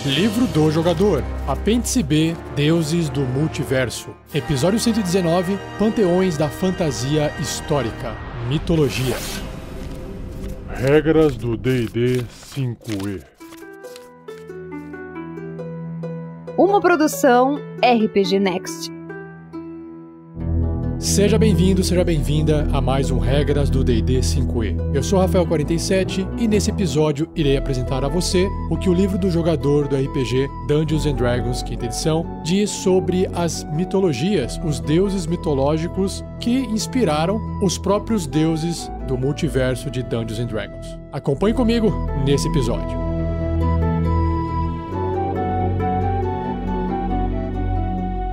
Livro do Jogador, Apêndice B, Deuses do Multiverso. Episódio 119, Panteões da Fantasia Histórica, Mitologia. Regras do D&D 5e. Uma produção RPG Next. Seja bem-vindo, seja bem-vinda a mais um Regras do D&D 5e. Eu sou Rafael47 e nesse episódio irei apresentar a você o que o livro do jogador do RPG Dungeons & Dragons, quinta edição, diz sobre as mitologias, os deuses mitológicos que inspiraram os próprios deuses do multiverso de Dungeons & Dragons. Acompanhe comigo nesse episódio.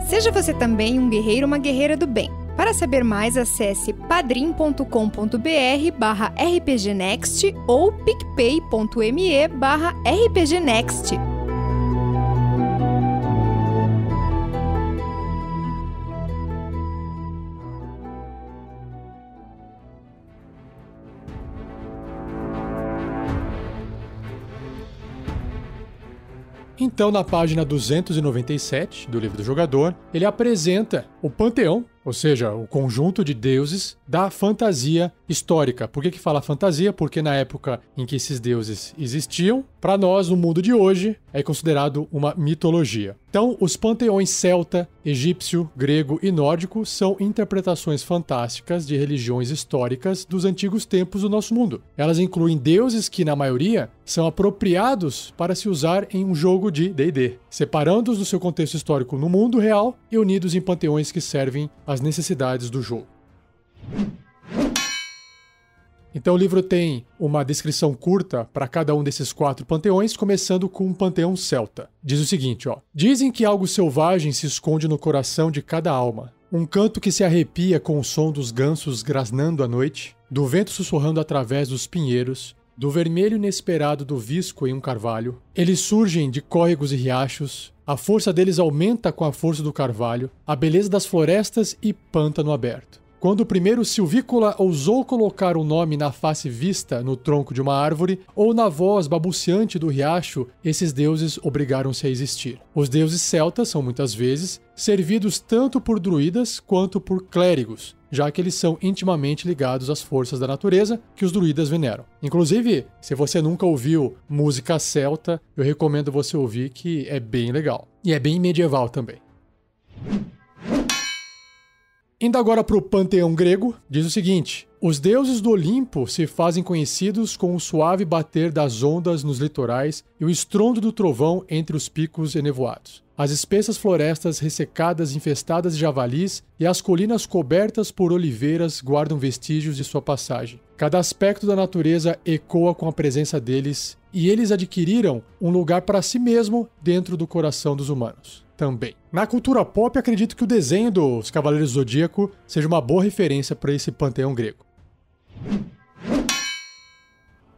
Seja você também um guerreiro ou uma guerreira do bem. Para saber mais, acesse padrim.com.br/rpgnext ou picpay.me/rpgnext. Então, na página 297 do livro do jogador, ele apresenta o panteão, ou seja, o conjunto de deuses da fantasia histórica. Por que fala fantasia? Porque na época em que esses deuses existiam, para nós, no mundo de hoje, é considerado uma mitologia. Então, os panteões celta, egípcio, grego e nórdico são interpretações fantásticas de religiões históricas dos antigos tempos do nosso mundo. Elas incluem deuses que, na maioria, são apropriados para se usar em um jogo de D&D, separando-os do seu contexto histórico no mundo real e unidos em panteões que servem às necessidades do jogo. Então o livro tem uma descrição curta para cada um desses 4 panteões, começando com um panteão celta. Diz o seguinte, Dizem que algo selvagem se esconde no coração de cada alma. Um canto que se arrepia com o som dos gansos grasnando à noite, do vento sussurrando através dos pinheiros, do vermelho inesperado do visco em um carvalho. Eles surgem de córregos e riachos, a força deles aumenta com a força do carvalho, a beleza das florestas e pântano aberto. Quando o primeiro silvícola ousou colocar um nome na face vista no tronco de uma árvore ou na voz balbuciante do riacho, esses deuses obrigaram-se a existir. Os deuses celtas são muitas vezes servidos tanto por druidas quanto por clérigos, já que eles são intimamente ligados às forças da natureza que os druidas veneram. Inclusive, se você nunca ouviu música celta, eu recomendo você ouvir, que é bem legal. E é bem medieval também. Indo agora para o panteão grego, diz o seguinte: os deuses do Olimpo se fazem conhecidos com o suave bater das ondas nos litorais e o estrondo do trovão entre os picos enevoados. As espessas florestas ressecadas infestadas de javalis e as colinas cobertas por oliveiras guardam vestígios de sua passagem. Cada aspecto da natureza ecoa com a presença deles e eles adquiriram um lugar para si mesmo dentro do coração dos humanos. Também. Na cultura pop, acredito que o desenho dos Cavaleiros do Zodíaco seja uma boa referência para esse panteão grego.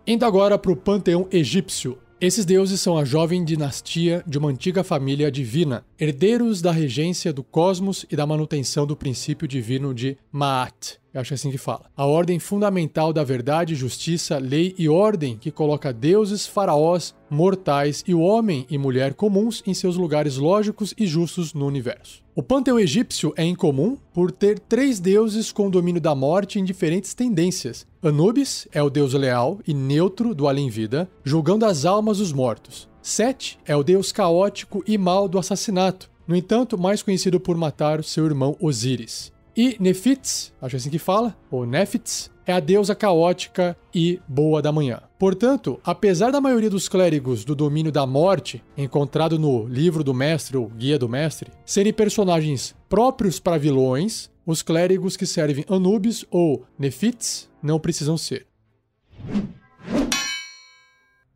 Indo agora para o panteão egípcio. Esses deuses são a jovem dinastia de uma antiga família divina, herdeiros da regência do cosmos e da manutenção do princípio divino de Ma'at. Eu acho assim que fala. A ordem fundamental da verdade, justiça, lei e ordem que coloca deuses, faraós, mortais e o homem e mulher comuns em seus lugares lógicos e justos no universo. O panteão egípcio é incomum por ter 3 deuses com o domínio da morte em diferentes tendências. Anubis é o deus leal e neutro do além-vida, julgando as almas dos mortos. Set é o deus caótico e mau do assassinato, no entanto, mais conhecido por matar seu irmão Osíris. E Nephthys, acho assim que fala, ou Nephthys, é a deusa caótica e boa da manhã. Portanto, apesar da maioria dos clérigos do domínio da morte, encontrado no livro do mestre ou guia do mestre, serem personagens próprios para vilões, os clérigos que servem Anubis ou Nephthys não precisam ser.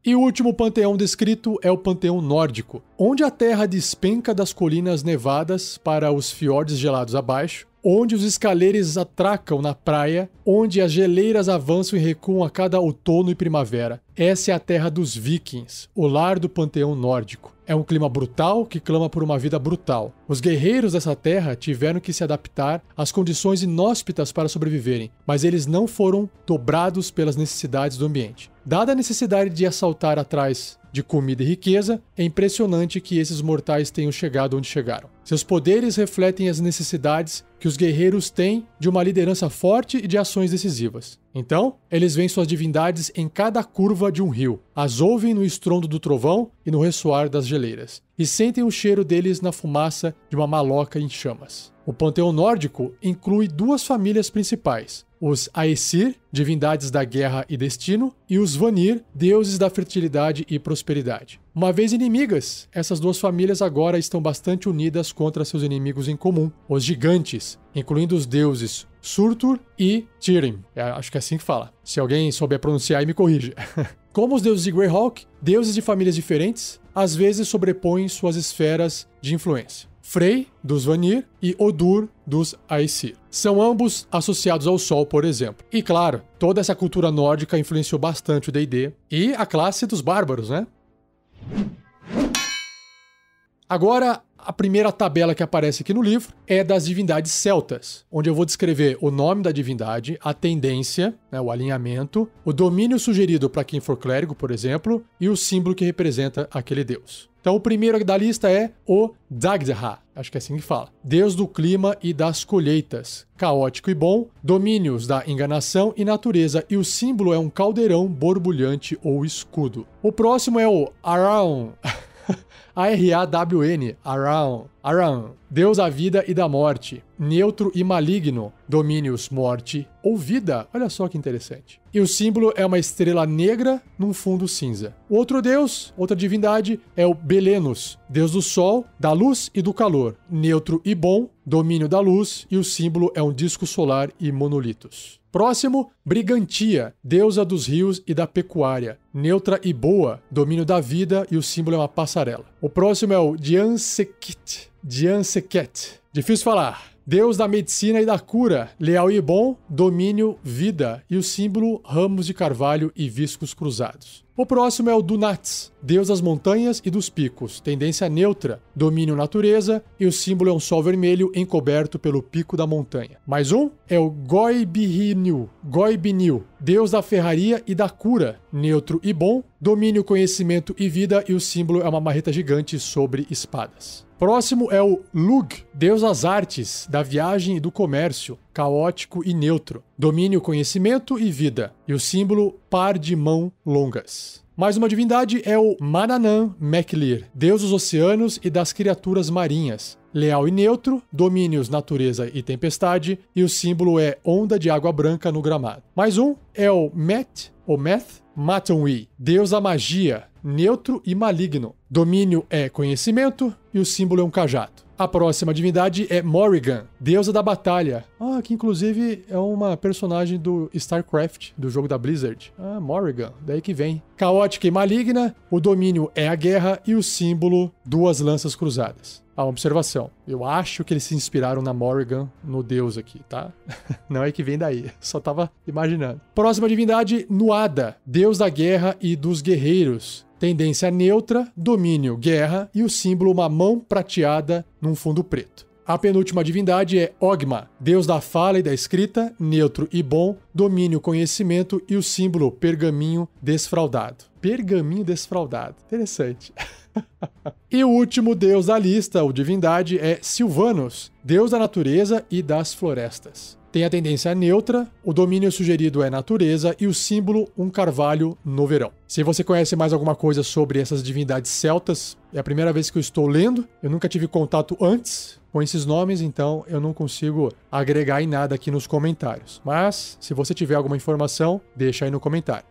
E o último panteão descrito é o panteão nórdico, onde a terra despenca das colinas nevadas para os fiordes gelados abaixo, onde os escaleiros atracam na praia, onde as geleiras avançam e recuam a cada outono e primavera. Essa é a terra dos vikings, o lar do panteão nórdico. é um clima brutal que clama por uma vida brutal. Os guerreiros dessa terra tiveram que se adaptar às condições inóspitas para sobreviverem, mas eles não foram dobrados pelas necessidades do ambiente. Dada a necessidade de assaltar atrás de comida e riqueza, é impressionante que esses mortais tenham chegado onde chegaram. Seus poderes refletem as necessidades que os guerreiros têm de uma liderança forte e de ações decisivas. Então, eles veem suas divindades em cada curva de um rio, as ouvem no estrondo do trovão e no ressoar das geleiras, e sentem o cheiro deles na fumaça de uma maloca em chamas. O panteão nórdico inclui duas famílias principais: os Aesir, divindades da guerra e destino, e os Vanir, deuses da fertilidade e prosperidade. Uma vez inimigas, essas duas famílias agora estão bastante unidas contra seus inimigos em comum, os gigantes, incluindo os deuses Surtur e Tirim. Acho que é assim que fala. Se alguém souber pronunciar, me corrija. Como os deuses de Greyhawk, deuses de famílias diferentes às vezes sobrepõem suas esferas de influência. Frey, dos Vanir, e Odur, dos Aesir. São ambos associados ao Sol, por exemplo. E claro, toda essa cultura nórdica influenciou bastante o D&D e a classe dos bárbaros, né? Agora, a primeira tabela que aparece aqui no livro é das divindades celtas, onde eu vou descrever o nome da divindade, a tendência, né, o alinhamento, o domínio sugerido para quem for clérigo, por exemplo, e o símbolo que representa aquele deus. Então, o primeiro da lista é o Dagdha, acho que é assim que fala. Deus do clima e das colheitas, caótico e bom, domínios da enganação e natureza, e o símbolo é um caldeirão borbulhante ou escudo. O próximo é o Arawn. A-R-A-W-N, Arawn, deus da vida e da morte, neutro e maligno, domínios morte ou vida, olha só que interessante. E o símbolo é uma estrela negra num fundo cinza. O outro deus, outra divindade, é o Belenus, deus do sol, da luz e do calor, neutro e bom, domínio da luz, e o símbolo é um disco solar e monolitos. Próximo, Brigantia, deusa dos rios e da pecuária, neutra e boa, domínio da vida, e o símbolo é uma passarela. O próximo é o Dianseket, difícil falar. Deus da medicina e da cura, leal e bom, domínio, vida, e o símbolo ramos de carvalho e viscos cruzados. O próximo é o Dunats, deus das montanhas e dos picos, tendência neutra, domínio natureza, e o símbolo é um sol vermelho encoberto pelo pico da montanha. Mais um é o Goibinil, deus da ferraria e da cura, neutro e bom, domínio, conhecimento e vida, e o símbolo é uma marreta gigante sobre espadas. Próximo é o Lug, deus das artes, da viagem e do comércio, caótico e neutro, domínio, conhecimento e vida, e o símbolo par de mão longas. Mais uma divindade é o Manannan Meklir, deus dos oceanos e das criaturas marinhas, leal e neutro, domínios, natureza e tempestade, e o símbolo é onda de água branca no gramado. Mais um é o Meth Matonwi, deus da magia, neutro e maligno. Domínio é conhecimento e o símbolo é um cajado. A próxima divindade é Morrigan, deusa da batalha. Que inclusive é uma personagem do StarCraft, do jogo da Blizzard. Morrigan, daí que vem. Caótica e maligna, o domínio é a guerra e o símbolo, duas lanças cruzadas. Uma observação, eu acho que eles se inspiraram na Morrigan no deus aqui, tá? Não é que vem daí, só tava imaginando. Próxima divindade, Nuada, deus da guerra e dos guerreiros. Tendência neutra, domínio, guerra, e o símbolo uma mão prateada num fundo preto. A penúltima divindade é Ogma, deus da fala e da escrita, neutro e bom, domínio, conhecimento, e o símbolo pergaminho desfraldado. Pergaminho desfraldado, interessante. E o último deus da lista, ou divindade, é Silvanus, deus da natureza e das florestas. Tem a tendência neutra, o domínio sugerido é natureza e o símbolo um carvalho no verão. Se você conhece mais alguma coisa sobre essas divindades celtas, é a primeira vez que eu estou lendo, eu nunca tive contato antes com esses nomes, então eu não consigo agregar em nada aqui nos comentários. Mas, se você tiver alguma informação, deixa aí no comentário.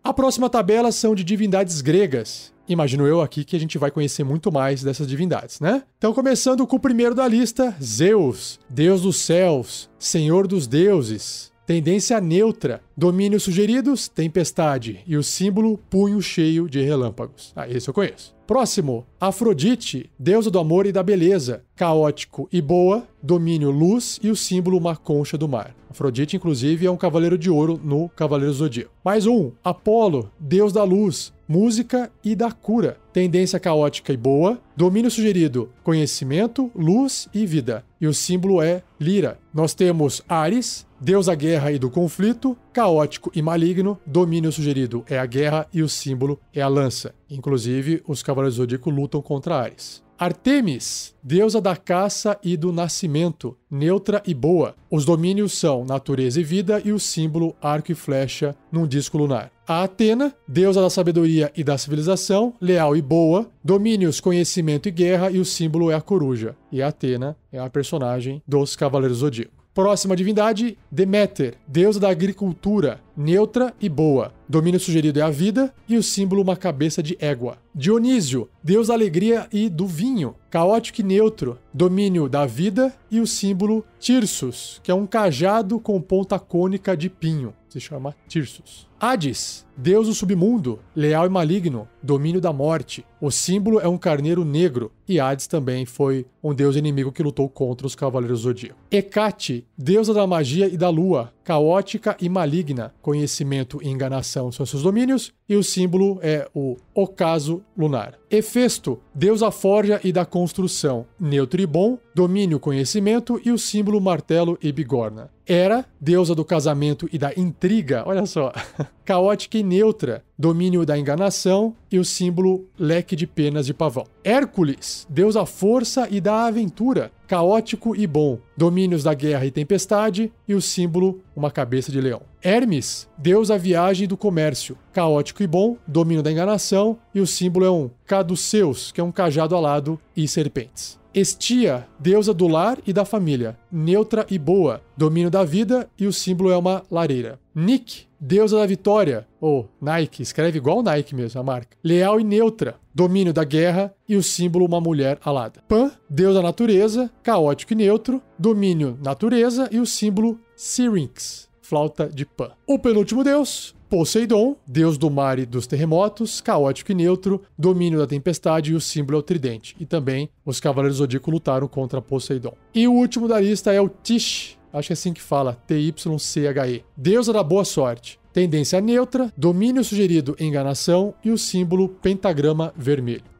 A próxima tabela são de divindades gregas. Imagino eu aqui que a gente vai conhecer muito mais dessas divindades, né? Então, começando com o primeiro da lista, Zeus, deus dos céus, senhor dos deuses, tendência neutra, domínios sugeridos, tempestade, e o símbolo punho cheio de relâmpagos. Esse eu conheço. Próximo, Afrodite, deusa do amor e da beleza, caótico e boa, domínio luz, e o símbolo uma concha do mar. Afrodite, inclusive, é um cavaleiro de ouro no Cavaleiro do Zodíaco. Mais um, Apolo, deus da luz, música e da cura. Tendência caótica e boa. Domínio sugerido, conhecimento, luz e vida. E o símbolo é lira. Nós temos Ares, deus da guerra e do conflito, caótico e maligno. Domínio sugerido é a guerra e o símbolo é a lança. Inclusive, os Cavaleiros do Zodíaco lutam contra Ares. Artemis, deusa da caça e do nascimento, neutra e boa. Os domínios são natureza e vida e o símbolo arco e flecha num disco lunar. A Atena, deusa da sabedoria e da civilização, leal e boa. Domínios, conhecimento e guerra e o símbolo é a coruja. E a Atena é a personagem dos Cavaleiros do Zodíaco. Próxima divindade, Deméter, deusa da agricultura, neutra e boa. Domínio sugerido é a vida e o símbolo uma cabeça de égua. Dionísio, deus da alegria e do vinho, caótico e neutro. Domínio da vida e o símbolo Tirsus, que é um cajado com ponta cônica de pinho. Se chama Tirsus. Hades, deus do submundo, leal e maligno, domínio da morte. O símbolo é um carneiro negro e Hades também foi um deus inimigo que lutou contra os Cavaleiros do Zodíaco. Hecate, deusa da magia e da lua, caótica e maligna, conhecimento e enganação são seus domínios e o símbolo é o ocaso lunar. Hefesto, deus da forja e da construção, neutro e bom, domínio, conhecimento e o símbolo martelo e bigorna. Hera, deusa do casamento e da intriga, olha só, caótica e neutra, domínio da enganação e o símbolo leque de penas de pavão. Hércules, deus da força e da aventura, caótico e bom, domínios da guerra e tempestade e o símbolo uma cabeça de leão. Hermes, deus da viagem e do comércio, caótico e bom, domínio da enganação e o símbolo é um caduceus, que é um cajado alado e serpentes. Estia, deusa do lar e da família, neutra e boa, domínio da vida e o símbolo é uma lareira. Nick, deusa da vitória, ou Nike, escreve igual Nike mesmo, a marca, leal e neutra, domínio da guerra e o símbolo uma mulher alada. Pan, deus da natureza, caótico e neutro, domínio natureza e o símbolo Syrinx, flauta de Pan. O penúltimo deus, Poseidon, deus do mar e dos terremotos, caótico e neutro, domínio da tempestade e o símbolo é o tridente. E também os Cavaleiros do Zodíaco lutaram contra Poseidon. E o último da lista é o Tyche, acho que é assim que fala, Tyche, deusa da boa sorte. Tendência neutra, domínio sugerido enganação e o símbolo pentagrama vermelho.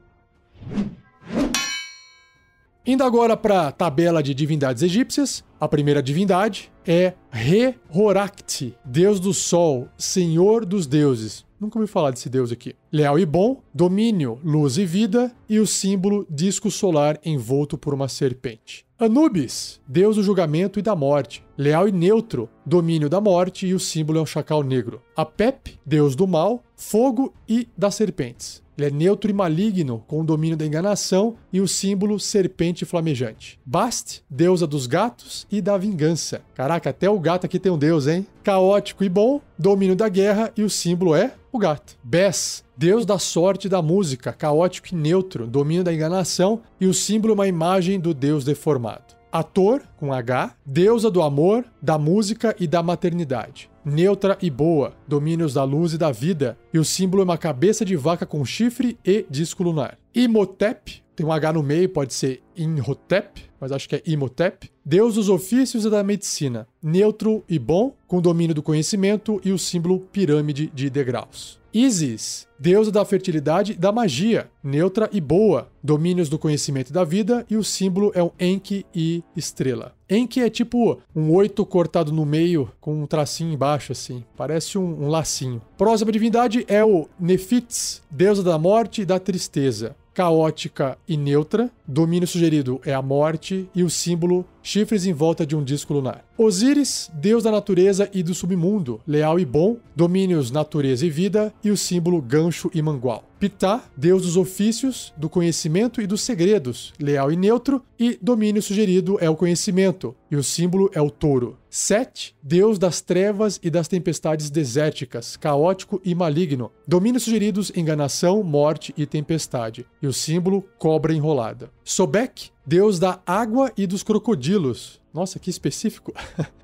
Indo agora para a tabela de divindades egípcias, a primeira divindade é Re-Horakhti, deus do sol, senhor dos deuses. Nunca ouvi falar desse deus aqui. Leal e bom, domínio, luz e vida e o símbolo disco solar envolto por uma serpente. Anubis, deus do julgamento e da morte, leal e neutro, domínio da morte e o símbolo é um chacal negro. Apep, deus do mal, fogo e das serpentes. Ele é neutro e maligno, com o domínio da enganação e o símbolo serpente flamejante. Bast, deusa dos gatos e da vingança. Caraca, até o gato aqui tem um deus, hein? Caótico e bom, domínio da guerra e o símbolo é o gato. Bes, deus da sorte e da música, caótico e neutro, domínio da enganação e o símbolo é uma imagem do deus deformado. Ator, com H, deusa do amor, da música e da maternidade. Neutra e boa, domínios da luz e da vida, e o símbolo é uma cabeça de vaca com chifre e disco lunar. Imhotep, tem um H no meio, pode ser Imhotep, mas acho que é Imhotep, deus dos ofícios e da medicina. Neutro e bom, com domínio do conhecimento e o símbolo pirâmide de degraus. Isis, deusa da fertilidade e da magia, neutra e boa, domínios do conhecimento e da vida, e o símbolo é um Enki e estrela. Enki é tipo um 8 cortado no meio com um tracinho embaixo, assim, parece um lacinho. Próxima divindade é o Nephthys, deusa da morte e da tristeza. Caótica e neutra, domínio sugerido é a morte e o símbolo chifres em volta de um disco lunar. Osíris, deus da natureza e do submundo, leal e bom, domínios natureza e vida e o símbolo gancho e mangual. Ptah, deus dos ofícios, do conhecimento e dos segredos, leal e neutro e domínio sugerido é o conhecimento e o símbolo é o touro. Set, deus das trevas e das tempestades desérticas, caótico e maligno, domínios sugeridos enganação, morte e tempestade e o símbolo cobra enrolada. Sobek, deus da água e dos crocodilos. Nossa, que específico.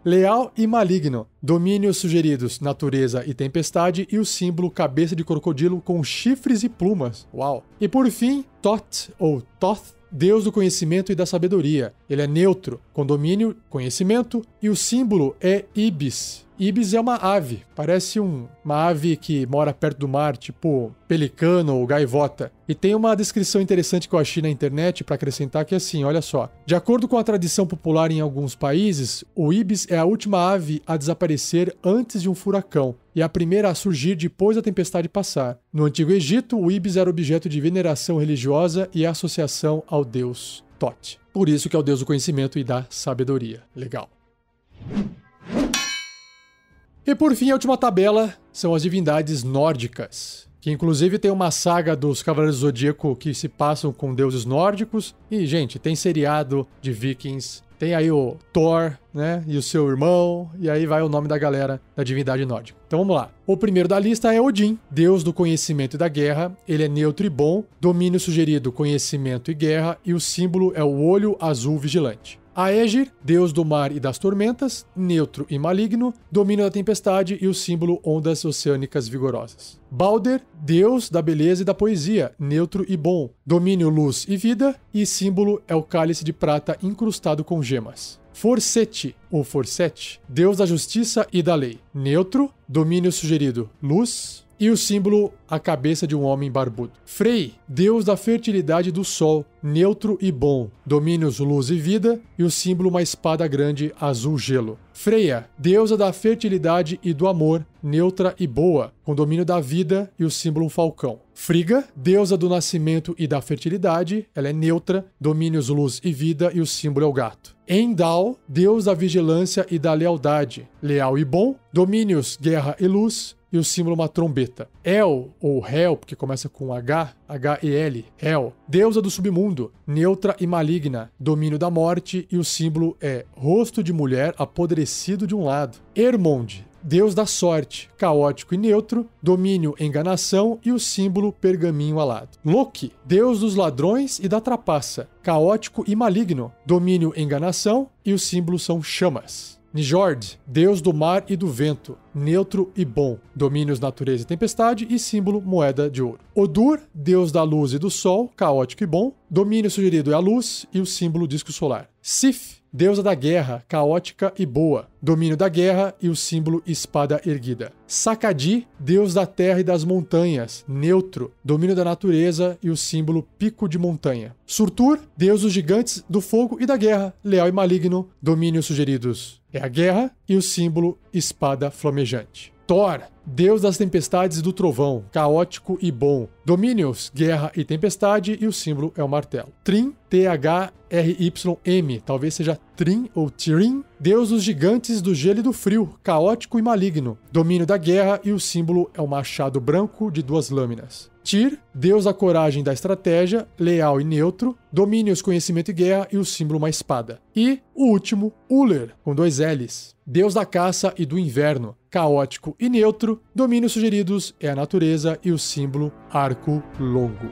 Leal e maligno. Domínios sugeridos, natureza e tempestade e o símbolo cabeça de crocodilo com chifres e plumas. Uau. E por fim, Thoth ou Thoth, deus do conhecimento e da sabedoria. Ele é neutro, com domínio, conhecimento, e o símbolo é Ibis. Ibis é uma ave, parece uma ave que mora perto do mar, tipo pelicano ou gaivota. E tem uma descrição interessante que eu achei na internet para acrescentar que é assim, olha só. De acordo com a tradição popular em alguns países, o Ibis é a última ave a desaparecer antes de um furacão e a primeira a surgir depois da tempestade passar. No Antigo Egito, o Ibis era objeto de veneração religiosa e associação ao deus Thoth. Por isso que é o deus do conhecimento e da sabedoria. Legal. E por fim, a última tabela são as divindades nórdicas, que inclusive tem uma saga dos Cavaleiros do Zodíaco que se passam com deuses nórdicos. E, gente, tem seriado de Vikings, tem aí o Thor, né, e o seu irmão, e aí vai o nome da galera da divindade nórdica. Então vamos lá. O primeiro da lista é Odin, deus do conhecimento e da guerra. Ele é neutro e bom, domínio sugerido, conhecimento e guerra, e o símbolo é o olho azul vigilante. Aegir, deus do mar e das tormentas, neutro e maligno, domínio da tempestade e o símbolo ondas oceânicas vigorosas. Balder, deus da beleza e da poesia, neutro e bom, domínio luz e vida, e símbolo é o cálice de prata incrustado com gemas. Forseti, ou Forsete, deus da justiça e da lei, neutro, domínio sugerido luz, e o símbolo, a cabeça de um homem barbudo. Frey, deus da fertilidade do sol, neutro e bom, domínios luz e vida, e o símbolo uma espada grande azul gelo. Freya, deusa da fertilidade e do amor, neutra e boa, com domínio da vida e o símbolo um falcão. Frigga, deusa do nascimento e da fertilidade, ela é neutra, domínios luz e vida e o símbolo é o gato. Heimdall, deus da vigilância e da lealdade, leal e bom, domínios guerra e luz, e o símbolo uma trombeta. El, ou Hel, porque começa com H, H-E-L, Hel, deusa do submundo, neutra e maligna, domínio da morte, e o símbolo é rosto de mulher apodrecido de um lado. Hermond, deus da sorte, caótico e neutro, domínio enganação e o símbolo pergaminho alado. Loki, deus dos ladrões e da trapaça, caótico e maligno, domínio enganação e os símbolos são chamas. Njord, deus do mar e do vento, neutro e bom, domínios natureza e tempestade e símbolo moeda de ouro. Odur, deus da luz e do sol, caótico e bom, domínio sugerido é a luz e o símbolo disco solar. Sif, deusa da guerra, caótica e boa, domínio da guerra e o símbolo espada erguida. Sakadi, deus da terra e das montanhas, neutro, domínio da natureza e o símbolo pico de montanha. Surtur, deus dos gigantes, do fogo e da guerra, leal e maligno, domínios sugeridos é a guerra e o símbolo espada flamejante. Thor, deus das tempestades e do trovão, caótico e bom, domínios, guerra e tempestade e o símbolo é o martelo. Thrym, T-H-R-Y-M, talvez seja Thrym ou Thrym, deus dos gigantes do gelo e do frio, caótico e maligno, domínio da guerra e o símbolo é o machado branco de 2 lâminas. Tyr, deus da coragem e da estratégia, leal e neutro, domínios, conhecimento e guerra e o símbolo uma espada. E o último, Uller, com 2 L's, deus da caça e do inverno, caótico e neutro, domínios sugeridos é a natureza e o símbolo arco longo.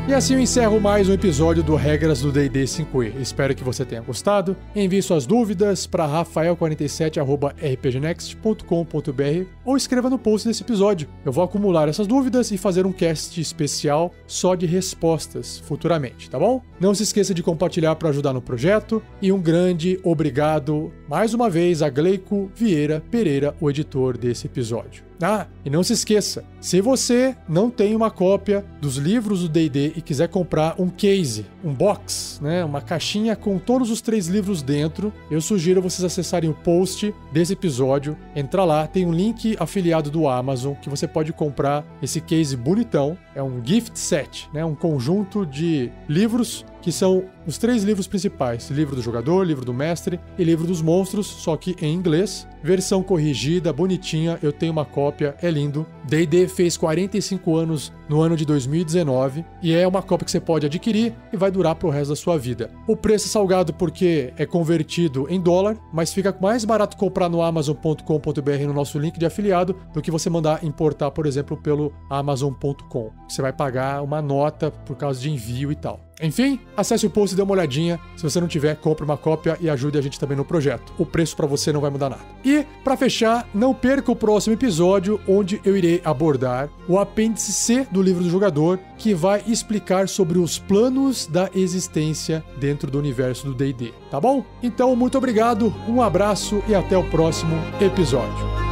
E assim eu encerro mais um episódio do Regras do D&D 5e. Espero que você tenha gostado. Envie suas dúvidas para rafael47@rpgnext.com.br ou escreva no post desse episódio. Eu vou acumular essas dúvidas e fazer um cast especial só de respostas futuramente, tá bom? Não se esqueça de compartilhar para ajudar no projeto e um grande obrigado mais uma vez a Gleico Vieira Pereira, o editor desse episódio. Ah, e não se esqueça, se você não tem uma cópia dos livros do D&D e quiser comprar um case, um box, né, uma caixinha com todos os 3 livros dentro, eu sugiro vocês acessarem o post desse episódio, entrar lá, tem um link afiliado do Amazon que você pode comprar esse case bonitão, é um gift set, né, um conjunto de livros que são os 3 livros principais, livro do jogador, livro do mestre e livro dos monstros, só que em inglês, versão corrigida, bonitinha, eu tenho uma cópia, é lindo. D&D fez 45 anos no ano de 2019 e é uma cópia que você pode adquirir e vai durar pro resto da sua vida. O preço é salgado porque é convertido em dólar, mas fica mais barato comprar no amazon.com.br no nosso link de afiliado do que você mandar importar, por exemplo, pelo amazon.com. Você vai pagar uma nota por causa de envio e tal. Enfim, acesse o post e dê uma olhadinha. Se você não tiver, compre uma cópia e ajude a gente também no projeto. O preço para você não vai mudar nada. E, para fechar, não perca o próximo episódio, onde eu irei abordar o apêndice C do livro do jogador, que vai explicar sobre os planos da existência dentro do universo do D&D, tá bom? Então, muito obrigado, um abraço e até o próximo episódio.